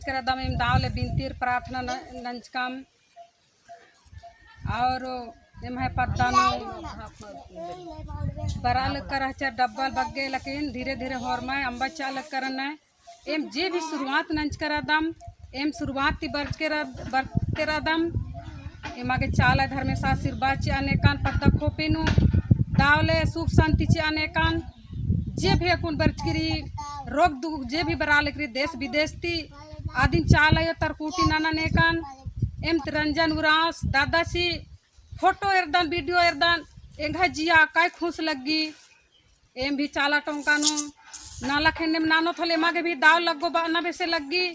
कर दम इम दावले बिनतीर प्रार्थना नंचकम और इम है पद्दानु बराल कर चर डब्बल बग्गे लकिन धीरे धीरे होरमाय अंबा चालक करना एम जे भी शुरुआत नंच कर दम एम शुरुआत ती बर्त के दम एम आगे चाल धर्मेशा सिरबाची अनेकान पद्दा खोपेनु दावले सुख शांति चे अनेकान जे भी अकुन बर्चकिरी रोग दुख जे भी बराल करी देश विदेश ती आदिन चाल आयो तरकुटी नाना नेकान एम रंजन उरास दादासी फोटो एरदान वीडियो एरदान एंघा जिया काय खुश लगी एम भी चाला टोंकानु नाला खेने नानो थले मागे भी दाव लगो बाना बेसे लगी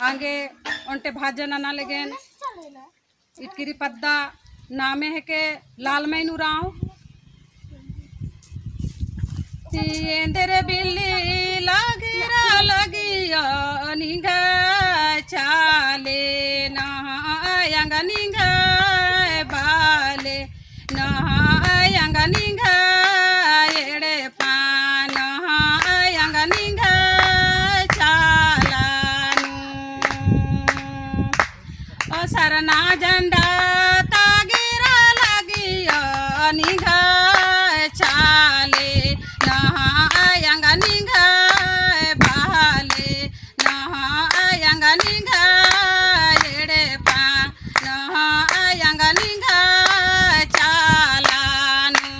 आगे ओंटे भाजन ना लेगेन इटकिरी पद्दा नामे है के लालमय नुराव तींदर बिल्ली लगिरा लगिया निंगा चाले ना यंग निंगा बाले ना यंग निंगा एड़े पान यंग निंगा चालानु ओ सरना झंडा तागिरा लगिया निंगा चाले यंग निंगा बाले यंग निंगा एड़े पान यंग निंगा चालानु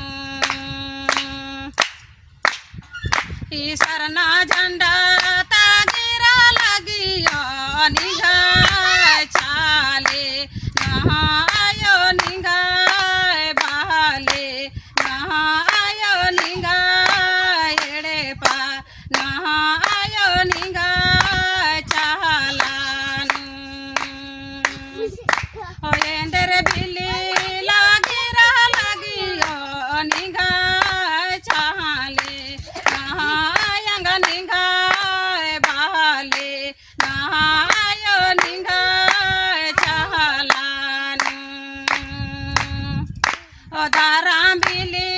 सरना झंडा तागिरा लगिया निंगा चाले नहायो निंगा बाले नहायो निंगा एड़े पा नहायो निंगा चालानु ओ एंदर बिल्ली लागिरा लगियो निंगा चाले नहायंग निंगा बाले नहायो निंगा चालानु ओ दाराम बिल्ली